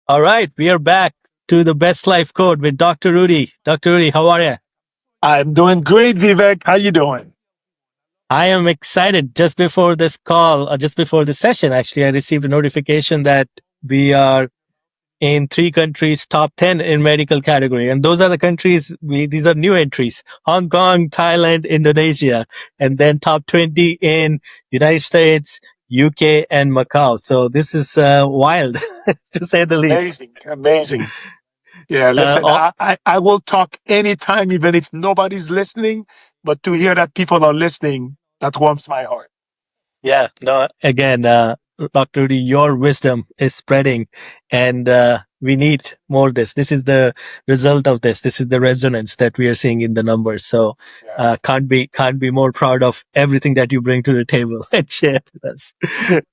All right, we are back to the best life code with Dr. Rudy. Dr. Rudy, how are you? I'm doing great, Vivek. How you doing? I am excited. Just before this call, just before the session, actually, I received a notification that we are in three countries top 10 in medical category. And those are the countries, these are new entries: Hong Kong, Thailand, Indonesia, and then top 20 in United States, UK, and Macau. So this is wild, to say the least. Amazing, amazing. Yeah, Uh, listen, I will talk anytime, even if nobody's listening, but to hear that people are listening, that warms my heart. Yeah, no, again, Dr. Rudy, your wisdom is spreading and we need more of this. This is the result of this. This is the resonance that we are seeing in the numbers. So, Yeah. can't be more proud of everything that you bring to the table and share with us.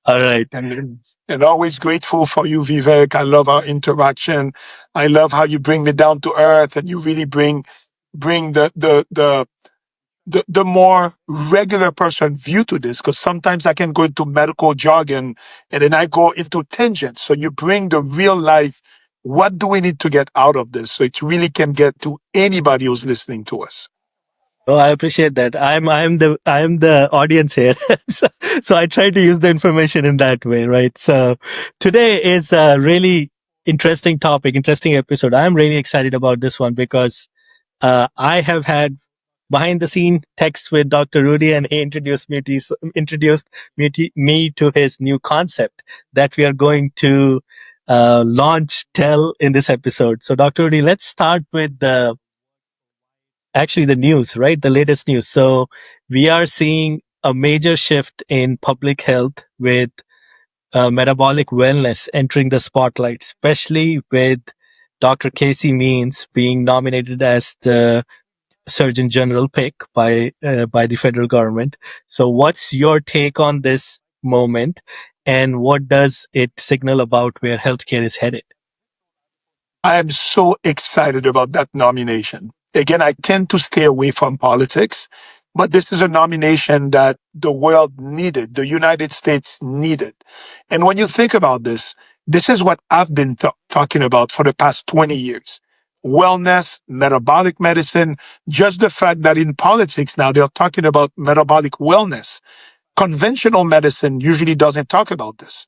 All right. And always grateful for you, Vivek. I love our interaction. I love how you bring me down to earth and you really bring the more regular person view to this, because sometimes I can go into medical jargon and then I go into tangents. So you bring the real life. What do we need to get out of this? So it really can get to anybody who's listening to us. Oh, I appreciate that. I'm the audience here, so I try to use the information in that way, right? So today is a really interesting topic, interesting episode. I'm really excited about this one because I have had behind the scene text with Dr. Rudy, and he introduced me to his new concept that we are going to tell in this episode. So, Dr. Rudy, let's start with the news, right? The latest news. So we are seeing a major shift in public health with metabolic wellness entering the spotlight, especially with Dr. Casey Means being nominated as the Surgeon General pick by the federal government. So, what's your take on this moment, and what does it signal about where healthcare is headed? I am so excited about that nomination. Again, I tend to stay away from politics, but this is a nomination that the world needed, the United States needed. And when you think about this is what I've been talking about for the past 20 years. Wellness, metabolic medicine, just the fact that in politics now they're talking about metabolic wellness. Conventional medicine usually doesn't talk about this.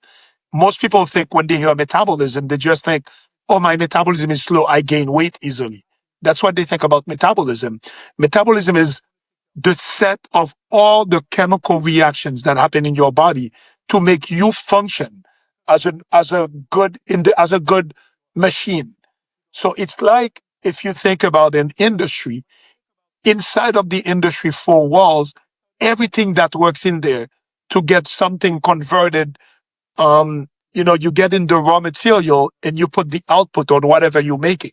Most people think when they hear metabolism, they just think, oh, my metabolism is slow. I gain weight easily. That's what they think about metabolism. Metabolism is the set of all the chemical reactions that happen in your body to make you function as a good machine. So it's like if you think about an industry, inside of the industry four walls, everything that works in there to get something converted, you get in the raw material and you put the output on whatever you're making.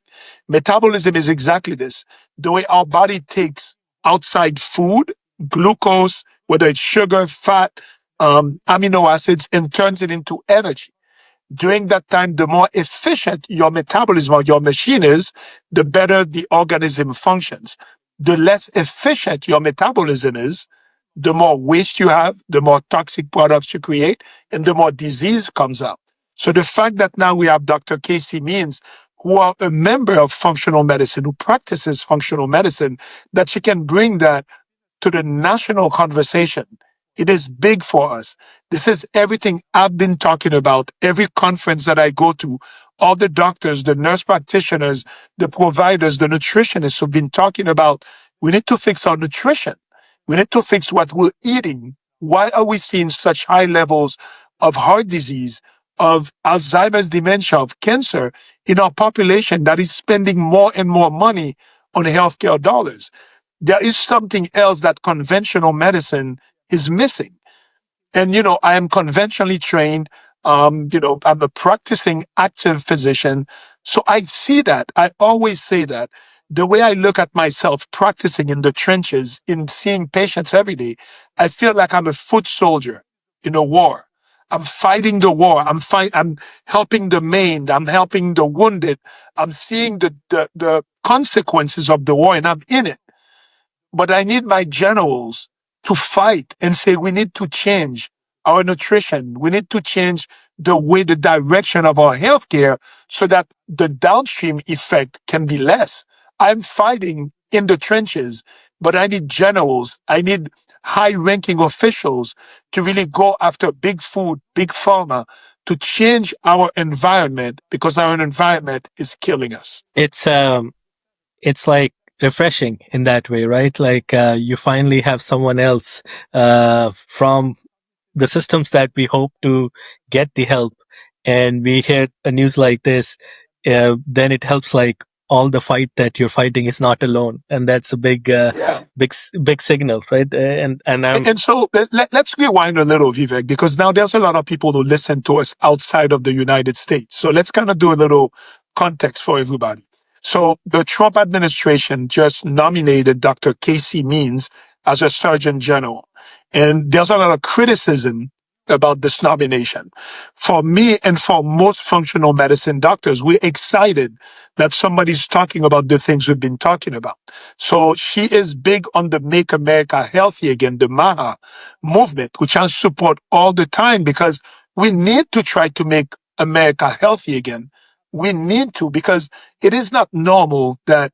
Metabolism is exactly this. The way our body takes outside food, glucose, whether it's sugar, fat, amino acids, and turns it into energy. During that time, the more efficient your metabolism or your machine is, the better the organism functions. The less efficient your metabolism is, the more waste you have, the more toxic products you create, and the more disease comes out. So the fact that now we have Dr. Casey Means, who are a member of functional medicine, who practices functional medicine, that she can bring that to the national conversation. It is big for us. This is everything I've been talking about. Every conference that I go to, all the doctors, the nurse practitioners, the providers, the nutritionists who've been talking about, we need to fix our nutrition. We need to fix what we're eating. Why are we seeing such high levels of heart disease, of Alzheimer's dementia, of cancer in our population that is spending more and more money on healthcare dollars? There is something else that conventional medicine is missing. And, I am conventionally trained. I'm a practicing active physician. So I see that. I always say that. The way I look at myself practicing in the trenches, in seeing patients every day, I feel like I'm a foot soldier in a war. I'm fighting the war. I'm helping the maimed. I'm helping the wounded. I'm seeing the consequences of the war and I'm in it. But I need my generals to fight and say we need to change our nutrition. We need to change the way, the direction of our healthcare so that the downstream effect can be less. I'm fighting in the trenches, but I need generals. I need high ranking officials to really go after big food, big pharma to change our environment because our environment is killing us. It's like refreshing in that way, right? Like you finally have someone else from the systems that we hope to get the help, and we hear a news like this, then it helps like all the fight that you're fighting is not alone, and that's a big, Yeah. big signal, right? And I'm And so let's rewind a little, Vivek, because now there's a lot of people who listen to us outside of the United States. So let's kind of do a little context for everybody. So the Trump administration just nominated Dr. Casey Means as a Surgeon General. And there's a lot of criticism about this nomination. For me and for most functional medicine doctors, we're excited that somebody's talking about the things we've been talking about. So she is big on the Make America Healthy Again, the MYHA movement, which I support all the time because we need to try to make America healthy again. We need to, because it is not normal that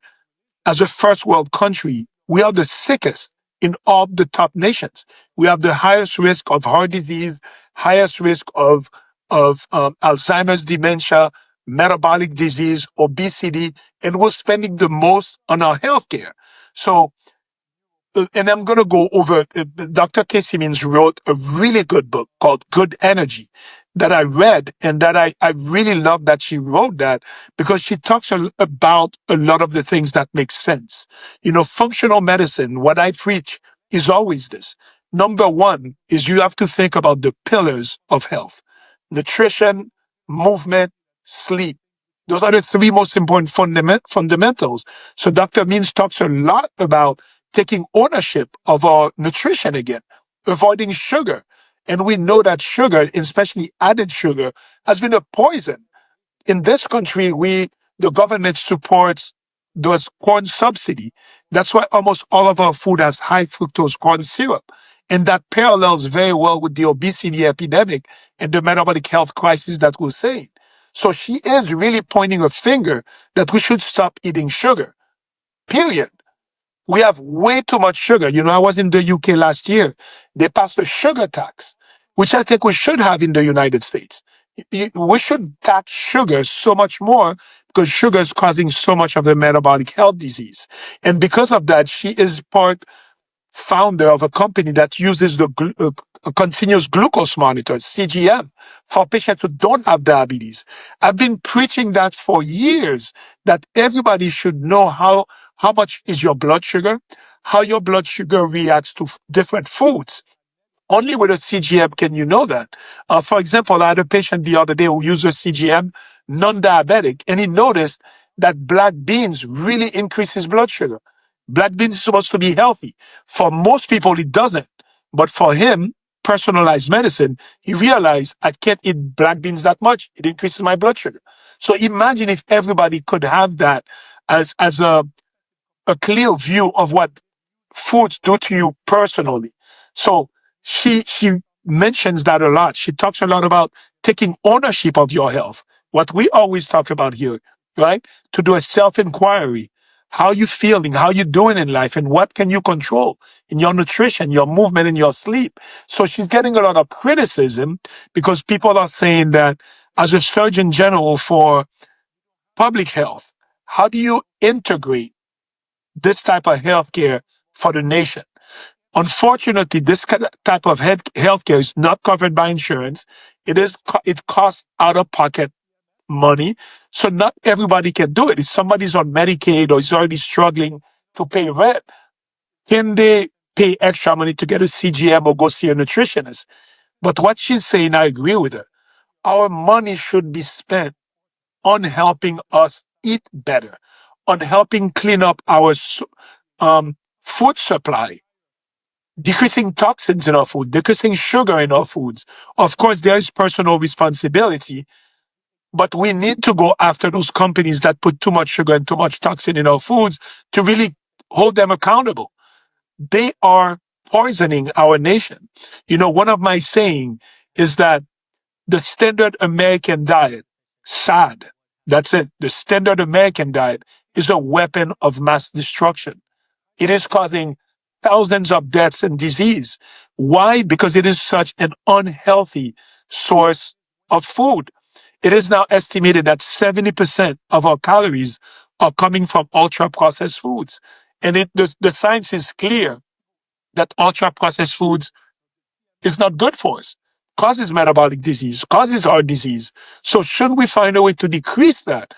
as a first world country, we are the sickest in all the top nations. We have the highest risk of heart disease, highest risk of Alzheimer's, dementia, metabolic disease, obesity, and we're spending the most on our healthcare. So and I'm going to go over, Dr. Casey Means wrote a really good book called Good Energy that I read and that I really love that she wrote that because she talks about a lot of the things that make sense. You know, functional medicine, what I preach is always this. Number one is you have to think about the pillars of health: nutrition, movement, sleep. Those are the three most important fundamentals. So Dr. Means talks a lot about taking ownership of our nutrition again, avoiding sugar. And we know that sugar, especially added sugar, has been a poison. In this country, the government supports those corn subsidy. That's why almost all of our food has high fructose corn syrup. And that parallels very well with the obesity epidemic and the metabolic health crisis that we're seeing. So she is really pointing a finger that we should stop eating sugar, period. We have way too much sugar. You know, I was in the UK last year. They passed a sugar tax, which I think we should have in the United States. We should tax sugar so much more because sugar is causing so much of the metabolic health disease. And because of that, she is part founder of a company that uses the continuous glucose monitor, CGM, for patients who don't have diabetes. I've been preaching that for years, that everybody should know how much is your blood sugar, how your blood sugar reacts to different foods. Only with a CGM can you know that. For example, I had a patient the other day who used a CGM, non-diabetic, and he noticed that black beans really increase his blood sugar. Black beans is supposed to be healthy. For most people, it doesn't. But for him, personalized medicine, he realized I can't eat black beans that much. It increases my blood sugar. So imagine if everybody could have that as a clear view of what foods do to you personally. So she mentions that a lot. She talks a lot about taking ownership of your health. What we always talk about here, right? To do a self-inquiry. How you feeling? How you doing in life? And what can you control in your nutrition, your movement, and your sleep? So she's getting a lot of criticism because people are saying that as a Surgeon General for public health, how do you integrate this type of healthcare for the nation? Unfortunately, this type of healthcare is not covered by insurance. It costs out of pocket money. So not everybody can do it. If somebody's on Medicaid or is already struggling to pay rent, can they pay extra money to get a CGM or go see a nutritionist? But what she's saying, I agree with her. Our money should be spent on helping us eat better, on helping clean up our food supply, decreasing toxins in our food, decreasing sugar in our foods. Of course, there is personal responsibility, but we need to go after those companies that put too much sugar and too much toxin in our foods to really hold them accountable. They are poisoning our nation. One of my saying is that the standard American diet, sad. That's it. The standard American diet is a weapon of mass destruction. It is causing thousands of deaths and disease. Why? Because it is such an unhealthy source of food. It is now estimated that 70% of our calories are coming from ultra processed foods. And the science is clear that ultra processed foods is not good for us, causes metabolic disease, causes heart disease. So should we find a way to decrease that?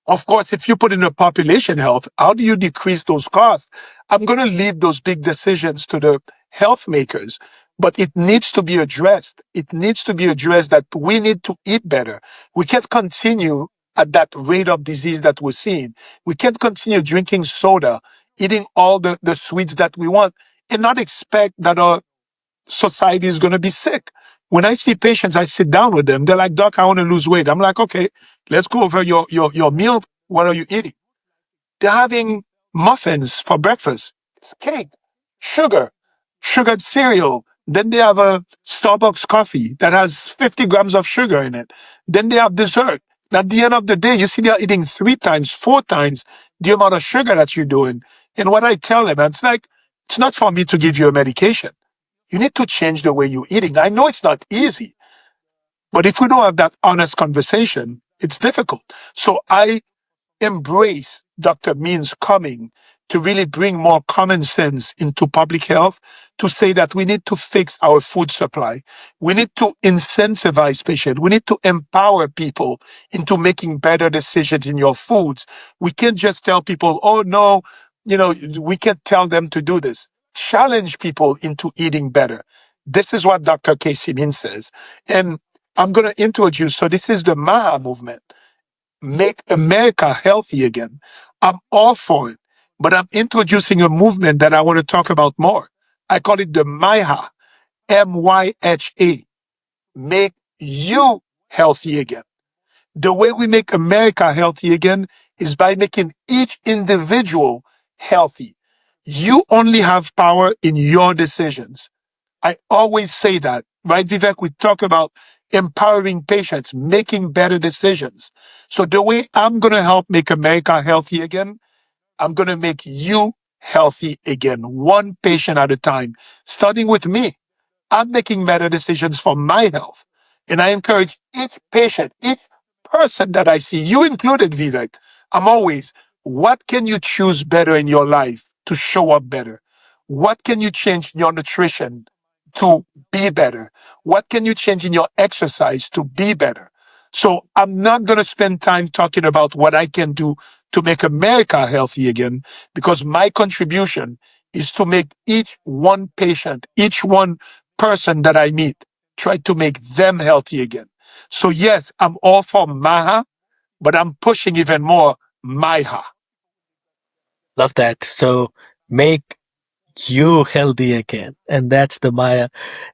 Of course, if you put in a population health, how do you decrease those costs? I'm going to leave those big decisions to the health makers, but it needs to be addressed. It needs to be addressed that we need to eat better. We can't continue at that rate of disease that we're seeing. We can't continue drinking soda, eating all the sweets that we want, and not expect that our society is going to be sick. When I see patients, I sit down with them. They're like, Doc, I want to lose weight. I'm like, okay, let's go over your meal. What are you eating? They're having muffins for breakfast. It's cake, sugar, sugared cereal. Then they have a Starbucks coffee that has 50 grams of sugar in it. Then they have dessert. At the end of the day, you see they're eating 3 times, 4 times the amount of sugar that you're doing. And what I tell them, it's like, it's not for me to give you a medication. You need to change the way you're eating. I know it's not easy, but if we don't have that honest conversation, it's difficult. So I embrace Dr. Means coming to really bring more common sense into public health, to say that we need to fix our food supply. We need to incentivize patients. We need to empower people into making better decisions in your foods. We can't just tell people, oh no, we can't tell them to do this. Challenge people into eating better. This is what Dr. Casey Means says. And I'm going to introduce, so this is the MYHA movement. Make America healthy again. I'm all for it, but I'm introducing a movement that I want to talk about more. I call it the MYHA, MYHA, make you healthy again. The way we make America healthy again is by making each individual healthy. You only have power in your decisions. I always say that, right, Vivek? We talk about empowering patients, making better decisions. So the way I'm going to help make America healthy again, I'm going to make you healthy again, one patient at a time, starting with me. I'm making better decisions for my health. And I encourage each patient, each person that I see, you included, Vivek. I'm always, what can you choose better in your life to show up better? What can you change in your nutrition to be better? What can you change in your exercise to be better? So I'm not going to spend time talking about what I can do to make America healthy again, because my contribution is to make each one patient, each one person that I meet, try to make them healthy again. So yes, I'm all for MAHA, but I'm pushing even more MYHA. Love that. So make you healthy again. And that's the Maya.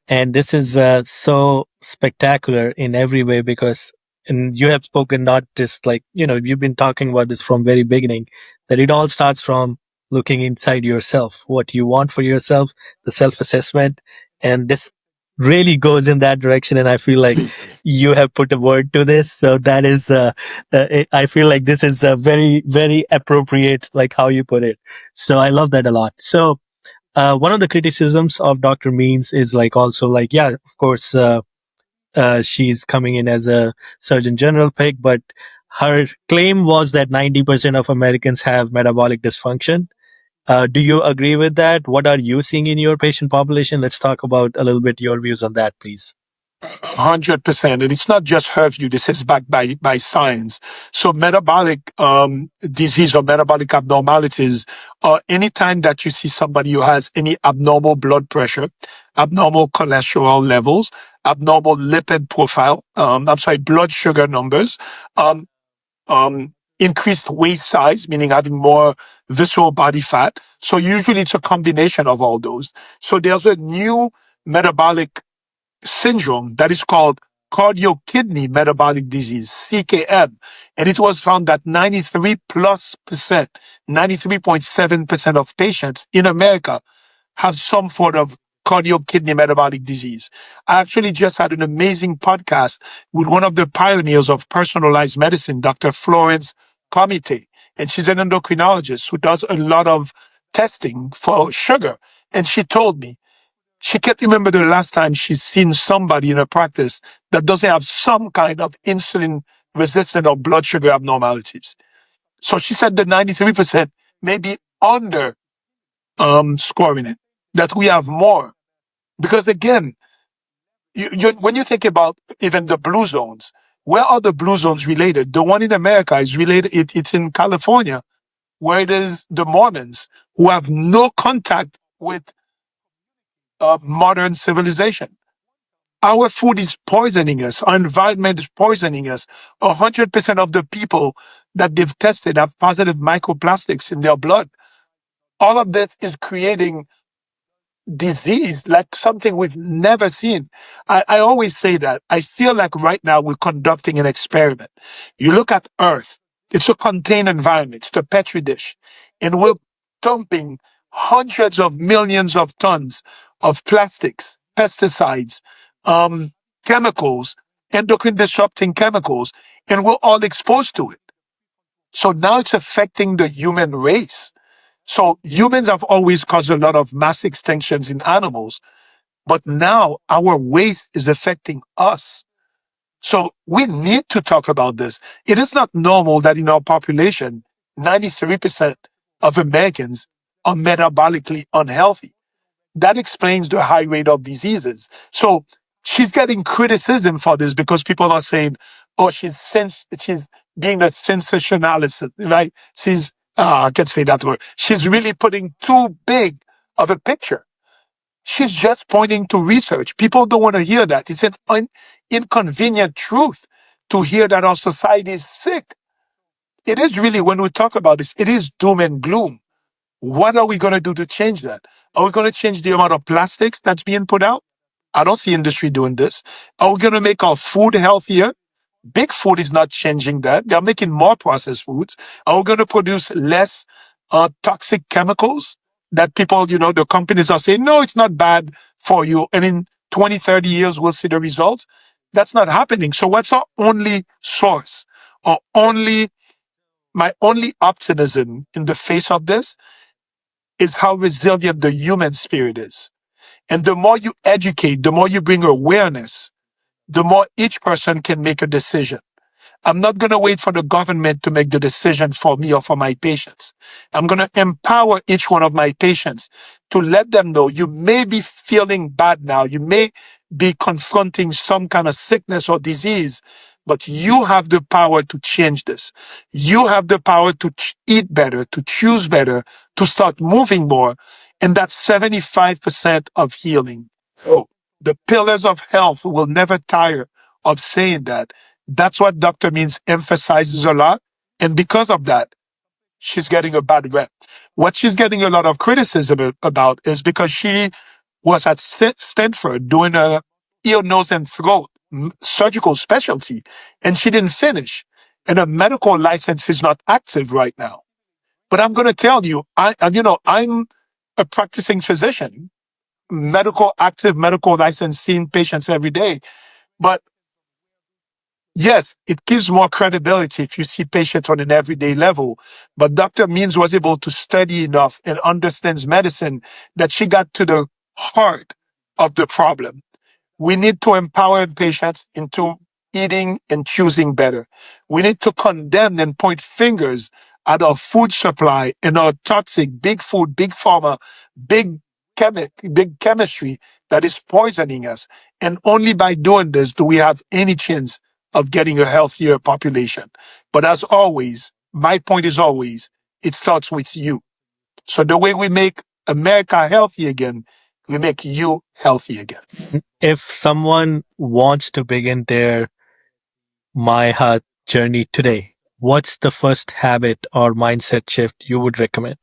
And this is so spectacular in every way because, and you have spoken not just like, you've been talking about this from very beginning, that it all starts from looking inside yourself, what you want for yourself, the self-assessment. And this really goes in that direction. And I feel like you have put a word to this. So that is, I feel like this is very, very appropriate, like how you put it. So I love that a lot. So, one of the criticisms of Dr. Means is like also like, yeah, of course, she's coming in as a Surgeon General pick, but her claim was that 90% of Americans have metabolic dysfunction. Do you agree with that? What are you seeing in your patient population? Let's talk about a little bit your views on that, please. 100%. And it's not just her view. This is backed by science. So metabolic disease or metabolic abnormalities, anytime that you see somebody who has any abnormal blood pressure, abnormal cholesterol levels, abnormal lipid profile, blood sugar numbers, um, increased waist size, meaning having more visceral body fat. So usually it's a combination of all those. So there's a new metabolic syndrome that is called cardio-kidney metabolic disease, CKM. And it was found that 93+%, 93.7% of patients in America have some sort of cardio kidney metabolic disease. I actually just had an amazing podcast with one of the pioneers of personalized medicine, Dr. Florence Comite. And she's an endocrinologist who does a lot of testing for sugar. And she told me she can't remember the last time she's seen somebody in her practice that doesn't have some kind of insulin resistant or blood sugar abnormalities. So she said the 93% may be under scoring it, that we have more. Because again, when you think about even the blue zones, where are the blue zones related? The one in America is related, it's in California, where it is the Mormons who have no contact with modern civilization. Our food is poisoning us. Our environment is poisoning us. 100% of the people that they've tested have positive microplastics in their blood. All of this is creating disease, like something we've never seen. I always say that. I feel like right now we're conducting an experiment. You look at Earth, it's a contained environment, it's a petri dish, and we're dumping hundreds of millions of tons of plastics, pesticides, chemicals, endocrine disrupting chemicals, and we're all exposed to it. So now it's affecting the human race. So humans have always caused a lot of mass extinctions in animals, but now our waste is affecting us. So we need to talk about this. It is not normal that in our population, 93% of Americans are metabolically unhealthy. That explains the high rate of diseases. So she's getting criticism for this because people are saying, oh, she's being a sensationalist, right? I can't say that word. She's really putting too big of a picture. She's just pointing to research. People don't want to hear that. It's an inconvenient truth to hear that our society is sick. It is really, when we talk about this, it is doom and gloom. What are we going to do to change that? Are we going to change the amount of plastics that's being put out? I don't see industry doing this. Are we going to make our food healthier? Big food is not changing that. They're making more processed foods. Are we going to produce less toxic chemicals that people, the companies are saying, no, it's not bad for you. And in 20, 30 years, we'll see the results. That's not happening. So what's our only source or my only optimism in the face of this is how resilient the human spirit is. And the more you educate, the more you bring awareness, the more each person can make a decision. I'm not going to wait for the government to make the decision for me or for my patients. I'm going to empower each one of my patients to let them know you may be feeling bad now. You may be confronting some kind of sickness or disease, but you have the power to change this. You have the power to eat better, to choose better, to start moving more. And that's 75% of healing. Oh, the pillars of health will never tire of saying that. That's what Dr. Means emphasizes a lot. And because of that, she's getting a bad rep. What she's getting a lot of criticism about is because she was at Stanford doing a ear, nose, and throat surgical specialty, and she didn't finish. And a medical license is not active right now. But I'm going to tell you, I'm a practicing physician, active medical license, seeing patients every day. But yes, it gives more credibility if you see patients on an everyday level. But Dr. Means was able to study enough and understands medicine that she got to the heart of the problem. We need to empower patients into eating and choosing better. We need to condemn and point fingers at our food supply and our toxic big food, big pharma, big chemistry that is poisoning us. And only by doing this do we have any chance of getting a healthier population. But as always, my point is always, it starts with you. So the way we make America healthy again, we make you healthy again. If someone wants to begin their MYHA journey today, what's the first habit or mindset shift you would recommend?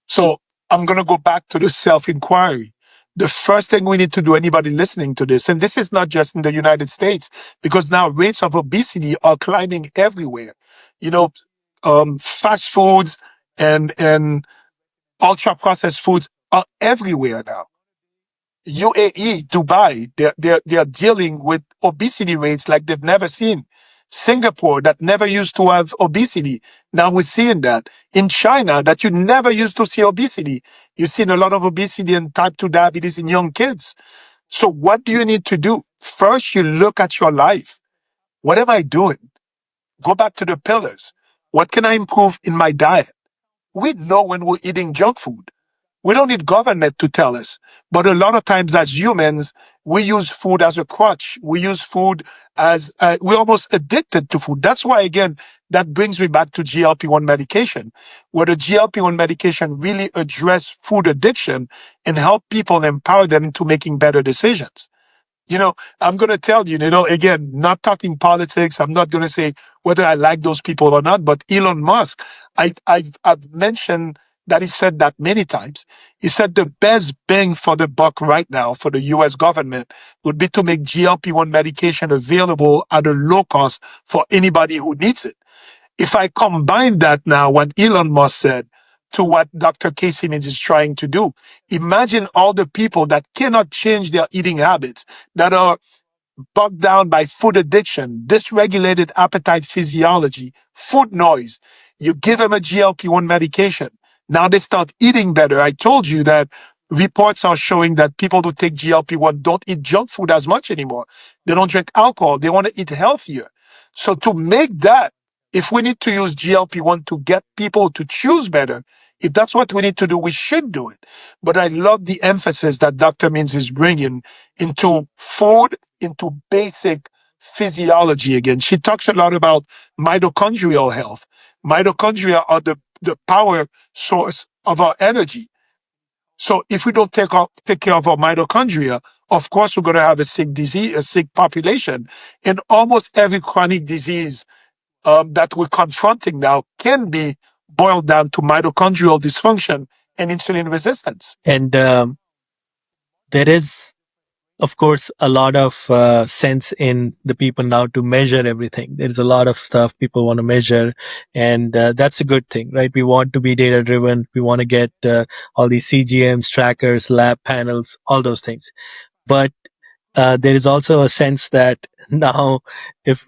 So I'm going to go back to the self-inquiry. The first thing we need to do, anybody listening to this, and this is not just in the United States, because now rates of obesity are climbing everywhere. You know, fast foods and ultra processed foods are everywhere now. UAE, Dubai, they're dealing with obesity rates like they've never seen. Singapore, that never used to have obesity, now we're seeing that. In China, that you never used to see obesity, you've seen a lot of obesity and type 2 diabetes in young kids. So what do you need to do? First, you look at your life. What am I doing? Go back to the pillars. What can I improve in my diet? We know when we're eating junk food. We don't need government to tell us. But a lot of times as humans, we use food as a crutch. We use food as, we're almost addicted to food. That's why, again, that brings me back to GLP-1 medication, where the GLP-1 medication really address food addiction and help people and empower them into making better decisions. I'm going to tell you, again, not talking politics. I'm not going to say whether I like those people or not, but Elon Musk, I've mentioned that he said that many times. He said the best bang for the buck right now for the US government would be to make GLP-1 medication available at a low cost for anybody who needs it. If I combine that now, what Elon Musk said, to what Dr. Casey Means is trying to do, imagine all the people that cannot change their eating habits, that are bogged down by food addiction, dysregulated appetite physiology, food noise. You give them a GLP-1 medication. Now they start eating better. I told you that reports are showing that people who take GLP-1 don't eat junk food as much anymore. They don't drink alcohol. They want to eat healthier. So to make that, if we need to use GLP-1 to get people to choose better, if that's what we need to do, we should do it. But I love the emphasis that Dr. Means is bringing into food, into basic physiology again. She talks a lot about mitochondrial health. Mitochondria are the power source of our energy. So if we don't take care of our mitochondria, of course, we're going to have a sick disease, a sick population. And almost every chronic disease that we're confronting now can be boiled down to mitochondrial dysfunction and insulin resistance. And there is, of course, a lot of sense in the people now to measure everything. There's a lot of stuff people want to measure, and that's a good thing, right? We want to be data driven. We want to get all these CGMs, trackers, lab panels, all those things. But there is also a sense that now if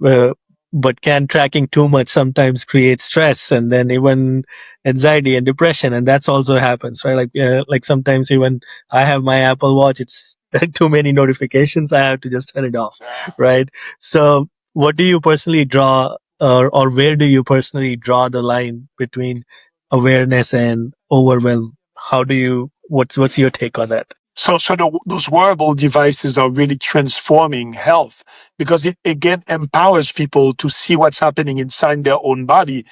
but can tracking too much sometimes create stress and then even anxiety and depression, and that's also happens, right? Like sometimes even I have my Apple Watch, it's too many notifications, I have to just turn it off, right? So what do you personally draw, or where do you personally draw the line between awareness and overwhelm? How do you, what's your take on that? So those wearable devices are really transforming health because it again empowers people to see what's happening inside their own body,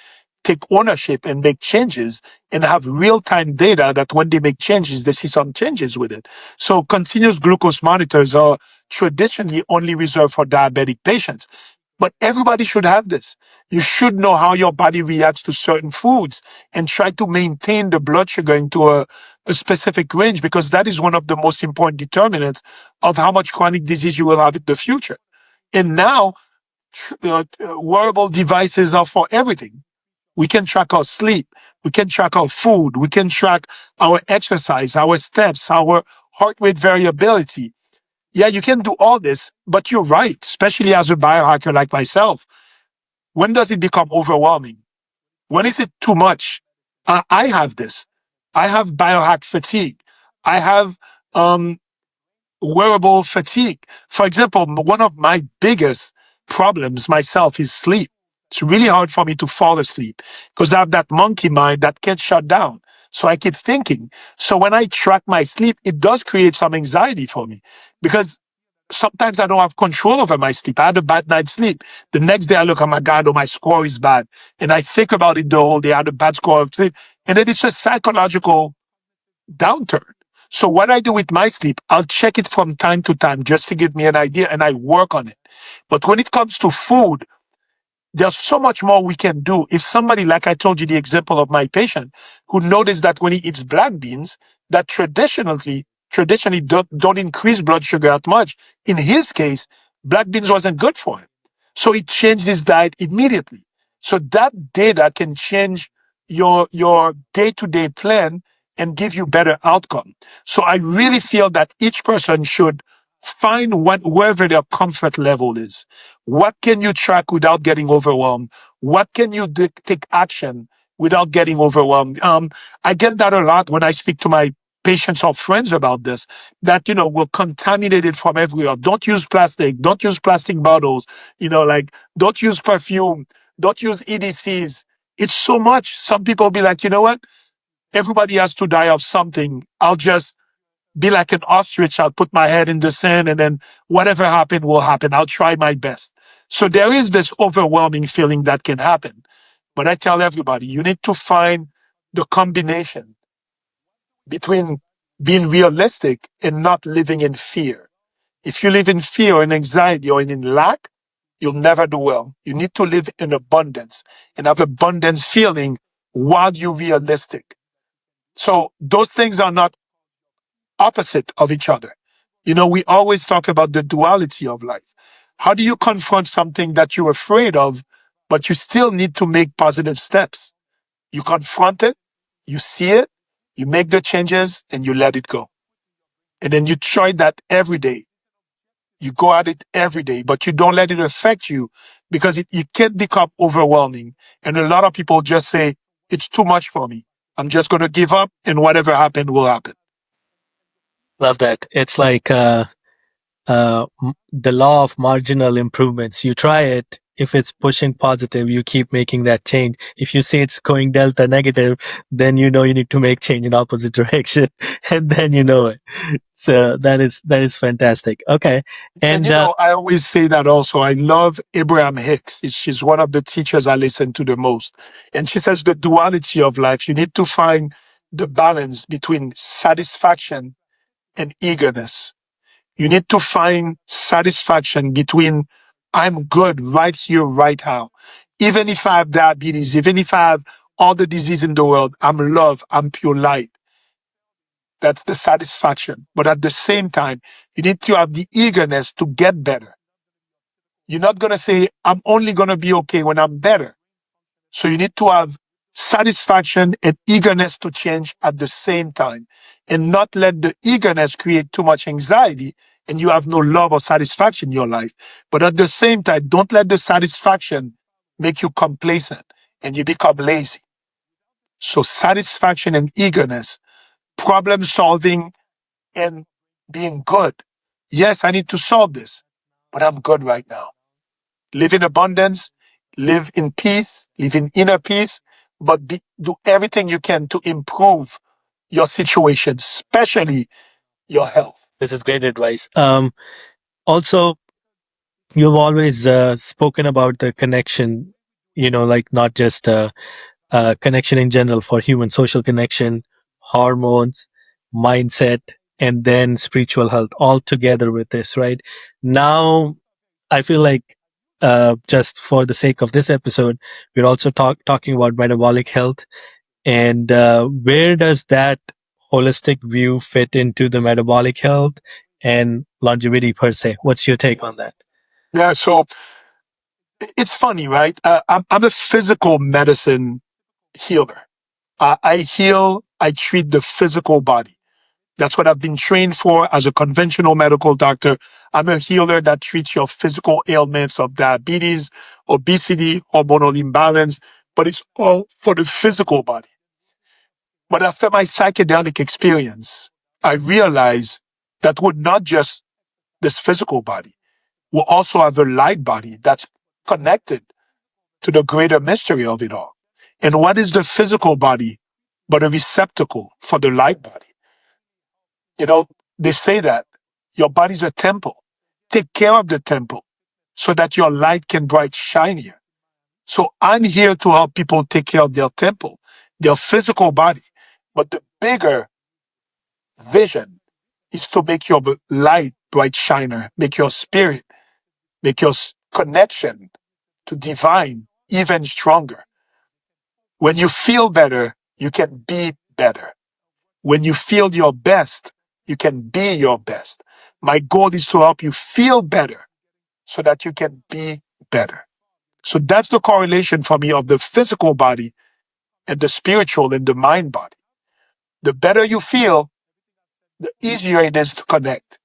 take ownership and make changes and have real-time data that when they make changes, they see some changes with it. So continuous glucose monitors are traditionally only reserved for diabetic patients. But everybody should have this. You should know how your body reacts to certain foods and try to maintain the blood sugar into a specific range because that is one of the most important determinants of how much chronic disease you will have in the future. And now, wearable devices are for everything. We can track our sleep. We can track our food. We can track our exercise, our steps, our heart rate variability. Yeah, you can do all this, but you're right, especially as a biohacker like myself. When does it become overwhelming? When is it too much? I have this. I have biohack fatigue. I have wearable fatigue. For example, one of my biggest problems myself is sleep. It's really hard for me to fall asleep because I have that monkey mind that can't shut down. So I keep thinking. So when I track my sleep, it does create some anxiety for me because sometimes I don't have control over my sleep. I had a bad night's sleep. The next day I look, oh my God, oh, my score is bad. And I think about it the whole day. I had a bad score of sleep. And then it's a psychological downturn. So what I do with my sleep, I'll check it from time to time just to give me an idea and I work on it. But when it comes to food, there's so much more we can do. If somebody, like I told you, the example of my patient who noticed that when he eats black beans, that traditionally don't increase blood sugar that much. In his case, black beans wasn't good for him. So he changed his diet immediately. So that data can change your day-to-day plan and give you better outcome. So I really feel that each person should find wherever their comfort level is. What can you track without getting overwhelmed? What can you take action without getting overwhelmed? I get that a lot when I speak to my patients or friends about this, that, we're contaminated from everywhere. Don't use plastic. Don't use plastic bottles. Like, don't use perfume. Don't use EDCs. It's so much. Some people be like, you know what? Everybody has to die of something. I'll just be like an ostrich. I'll put my head in the sand, and then whatever happen will happen. I'll try my best. So there is this overwhelming feeling that can happen. But I tell everybody, you need to find the combination between being realistic and not living in fear. If you live in fear and anxiety or in lack, you'll never do well. You need to live in abundance and have abundance feeling while you're realistic. So those things are not opposite of each other. We always talk about the duality of life. How do you confront something that you're afraid of, but you still need to make positive steps? You confront it, you see it, you make the changes, and you let it go. And then you try that every day. You go at it every day, but you don't let it affect you, because it can become overwhelming. And a lot of people just say, it's too much for me. I'm just going to give up, and whatever happened will happen. Love that. It's like the law of marginal improvements. You try it. If it's pushing positive, you keep making that change. If you see it's going delta negative, then you know you need to make change in opposite direction, and then you know it. So that is fantastic. Okay, And and I always say that also. I love Abraham Hicks. She's one of the teachers I listen to the most. And she says the duality of life, you need to find the balance between satisfaction and eagerness. You need to find satisfaction between I'm good right here, right now. Even if I have diabetes, even if I have all the disease in the world, I'm love, I'm pure light. That's the satisfaction. But at the same time, you need to have the eagerness to get better. You're not going to say, I'm only going to be okay when I'm better. So you need to have satisfaction and eagerness to change at the same time, and not let the eagerness create too much anxiety and you have no love or satisfaction in your life. But at the same time, don't let the satisfaction make you complacent and you become lazy. So satisfaction and eagerness, problem solving, and being good. Yes, I need to solve this, but I'm good right now. Live in abundance, live in peace, live in inner peace, but do everything you can to improve your situation, especially your health. this is great advice. Also, you've always spoken about the connection. Like not just connection in general for human social connection, hormones, mindset, and then spiritual health all together with this, right? Now, I feel like just for the sake of this episode, we're also talking about metabolic health. And where does that holistic view fit into the metabolic health and longevity per se? What's your take on that? Yeah, so it's funny, right? I'm a physical medicine healer. I heal, I treat the physical body. That's what I've been trained for as a conventional medical doctor. I'm a healer that treats your physical ailments of diabetes, obesity, hormonal imbalance, but it's all for the physical body. But after my psychedelic experience, I realized that we're not just this physical body. We also have a light body that's connected to the greater mystery of it all. And what is the physical body but a receptacle for the light body? You know, they say that your body's a temple. Take care of the temple so that your light can bright shinier. So I'm here to help people take care of their temple, their physical body. But the bigger vision is to make your light bright shiner, make your spirit, make your connection to divine even stronger. When you feel better, you can be better. When you feel your best, you can be your best. My goal is to help you feel better so that you can be better. So that's the correlation for me of the physical body and the spiritual and the mind body. The better you feel, the easier it is to connect.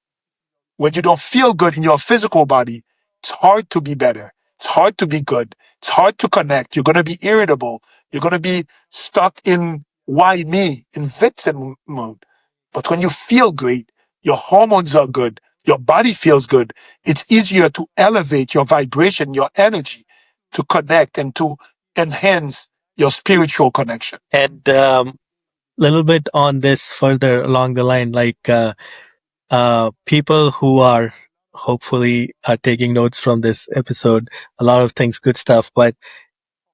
When you don't feel good in your physical body, it's hard to be better. It's hard to be good. It's hard to connect. You're going to be irritable. You're going to be stuck in why me, in victim mode. But when you feel great, your hormones are good, your body feels good, it's easier to elevate your vibration, your energy, to connect and to enhance your spiritual connection. And little bit on this further along the line, like people who are hopefully are taking notes from this episode, a lot of things, good stuff. But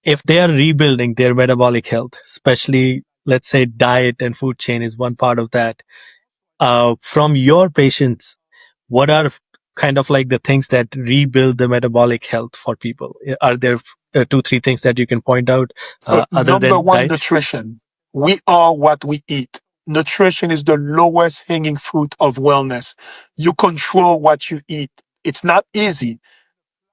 if they are rebuilding their metabolic health, especially let's say diet and food chain is one part of that, from your patients, what are kind of like the things that rebuild the metabolic health for people? Are there two, three things that you can point out other Number than one, diet? nutrition. We are what we eat. Nutrition is the lowest hanging fruit of wellness. You control what you eat. It's not easy.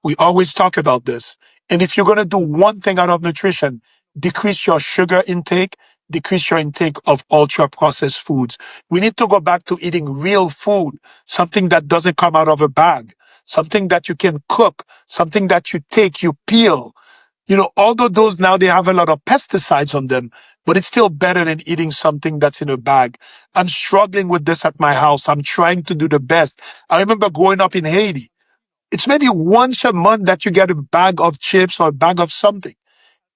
We always talk about this. And if you're going to do one thing out of nutrition, decrease your sugar intake, decrease your intake of ultra processed foods. We need to go back to eating real food, something that doesn't come out of a bag, something that you can cook, something that you take, you peel. Although those now they have a lot of pesticides on them, but it's still better than eating something that's in a bag. I'm struggling with this at my house. I'm trying to do the best. I remember growing up in Haiti. It's maybe once a month that you get a bag of chips or a bag of something.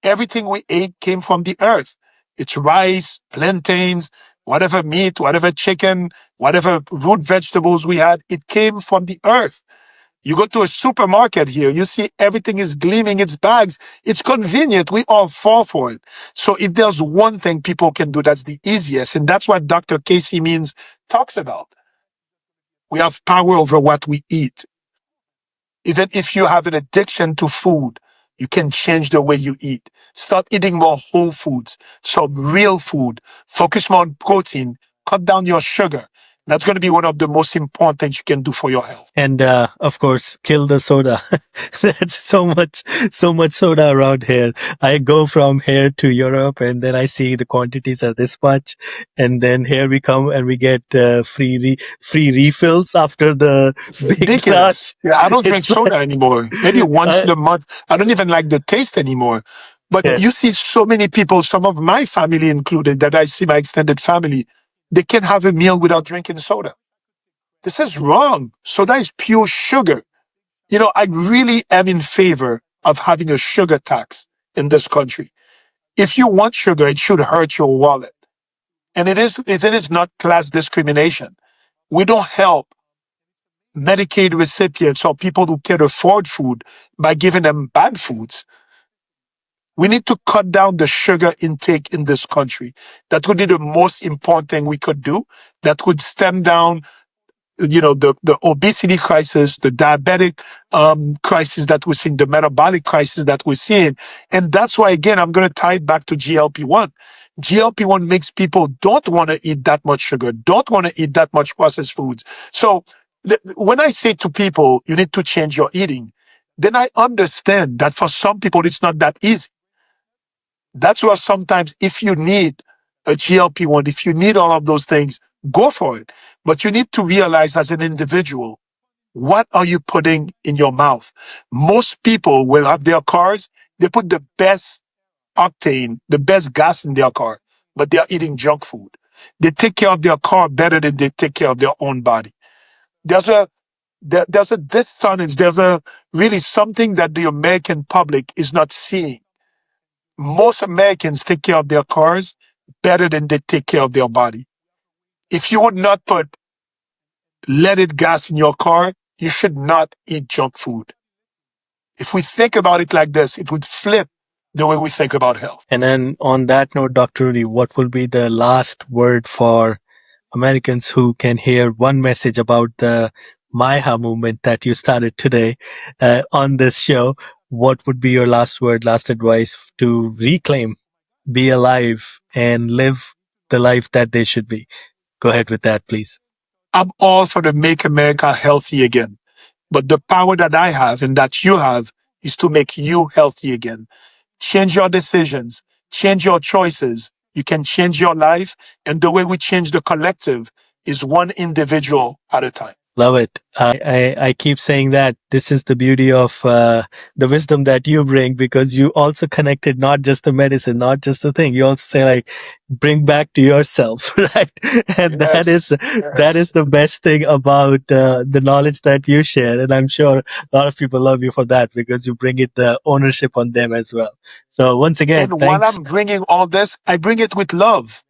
Everything we ate came from the earth. It's rice, plantains, whatever meat, whatever chicken, whatever root vegetables we had, it came from the earth. You go to a supermarket here, you see everything is gleaming, it's bags. It's convenient. We all fall for it. So if there's one thing people can do that's the easiest, and that's what Dr. Casey Means talks about. We have power over what we eat. Even if you have an addiction to food, you can change the way you eat. Start eating more whole foods, some real food. Focus more on protein. Cut down your sugar. That's going to be one of the most important things you can do for your health. And of course, kill the soda. That's so much soda around here. I go from here to Europe, and then I see the quantities are this much, and then here we come and we get free refills after the big Ridiculous. launch. Yeah, I don't drink It's like, soda anymore. Maybe once uh, in a month. I don't even like the taste anymore. But yeah. you see so many people, some of my family included, that I see my extended family, they can't have a meal without drinking soda. This is wrong. Soda is pure sugar. I really am in favor of having a sugar tax in this country. If you want sugar, it should hurt your wallet. And it is not class discrimination. We don't help Medicaid recipients or people who can't afford food by giving them bad foods. We need to cut down the sugar intake in this country. That would be the most important thing we could do. That would stem down the obesity crisis, the diabetic crisis that we're seeing, the metabolic crisis that we're seeing. And that's why, again, I'm going to tie it back to GLP-1. GLP-1 makes people don't want to eat that much sugar, don't want to eat that much processed foods. So when I say to people, you need to change your eating, then I understand that for some people, it's not that easy. That's why sometimes if you need a GLP-1, if you need all of those things, go for it. But you need to realize as an individual, what are you putting in your mouth? Most people will have their cars, they put the best octane, the best gas in their car, but they are eating junk food. They take care of their car better than they take care of their own body. There's a there's a dissonance. There's a really something that the American public is not seeing. Most Americans take care of their cars better than they take care of their body. If you would not put leaded gas in your car, you should not eat junk food. If we think about it like this, it would flip the way we think about health. And then on that note, Dr. Rudy, what will be the last word for Americans who can hear one message about the MYHA movement that you started today on this show? What would be your last word, last advice to reclaim, be alive, and live the life that they should be? Go ahead with that, please. I'm all for the make America healthy again. But the power that I have and that you have is to make you healthy again. Change your decisions, change your choices. You can change your life. And the way we change the collective is one individual at a time. Love it. I keep saying that this is the beauty of the wisdom that you bring, because you also connected not just the medicine, not just the thing. You also say like, bring back to yourself, right? And Yes, that is yes. the best thing about the knowledge that you share. And I'm sure a lot of people love you for that, because you bring it the ownership on them as well. So once again, And while thanks. I'm bringing all this, I bring it with love.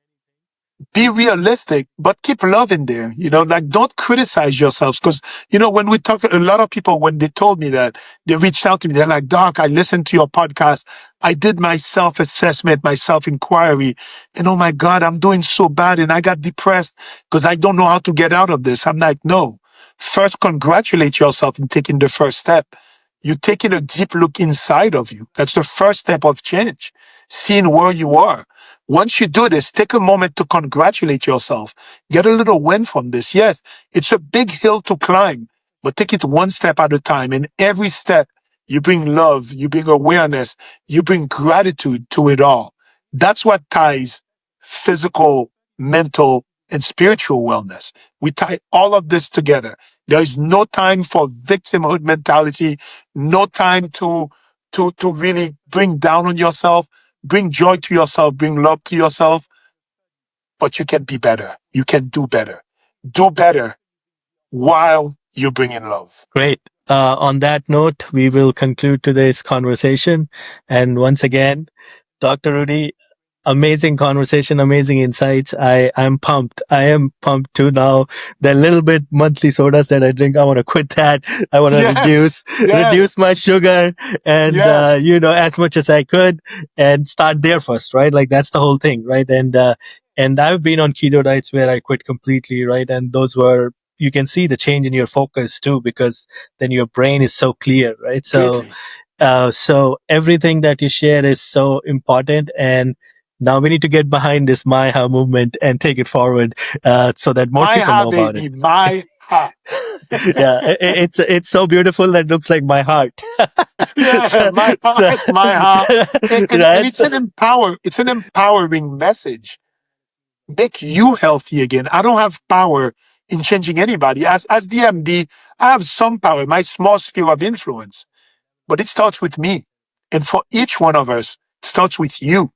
Be realistic, but keep love in there. Like don't criticize yourselves. Because, when we talk, a lot of people, when they told me that, they reached out to me. They're like, Doc, I listened to your podcast. I did my self-assessment, my self-inquiry. And oh my God, I'm doing so bad. And I got depressed because I don't know how to get out of this. I'm like, no. First, congratulate yourself in taking the first step. You're taking a deep look inside of you. That's the first step of change, seeing where you are. Once you do this, take a moment to congratulate yourself. Get a little win from this. Yes, it's a big hill to climb, but take it one step at a time. And every step, you bring love, you bring awareness, you bring gratitude to it all. That's what ties physical, mental, and spiritual wellness. We tie all of this together. There is no time for victimhood mentality, no time to really bring down on yourself. Bring joy to yourself, bring love to yourself, but you can be better. You can do better. Do better while you bring in love. Great. On that note, we will conclude today's conversation. And once again, Dr. Rudy, amazing conversation, amazing insights. I'm pumped. I am pumped too now. The little bit monthly sodas that I drink, I want to quit that. I want to Yes, yes, reduce my sugar and, yes. as much as I could, and start there first, right? Like that's the whole thing, right? And I've been on keto diets where I quit completely, right? And those were, you can see the change in your focus too, because then your brain is so clear, right? Completely. So everything that you share is so important. And now we need to get behind this MYHA movement and take it forward, so that more My people ha, know about it. baby, my ha. Yeah, it's so beautiful that looks like my heart. Yeah, so, my so heart, my heart. And right. it's an empowering message. Make you healthy again. I don't have power in changing anybody. As DMD, I have some power, my small sphere of influence. But it starts with me. And for each one of us, it starts with you.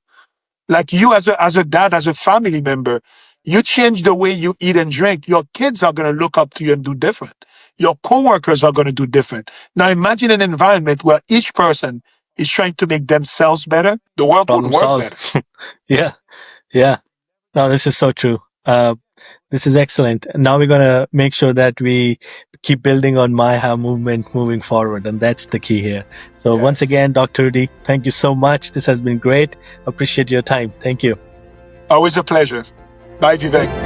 Like you as a dad, as a family member, you change the way you eat and drink. Your kids are going to look up to you and do different. Your coworkers are going to do different. Now imagine an environment where each person is trying to make themselves better. The world would Problem work solved. better. Yeah, yeah. No, this is so true. This is excellent. Now we're gonna make sure that we keep building on MyHa movement moving forward, and that's the key here. So once Yes. again, Dr. Rudy, thank you so much. This has been great. Appreciate your time. Thank you. Always a pleasure. Bye, Vivek.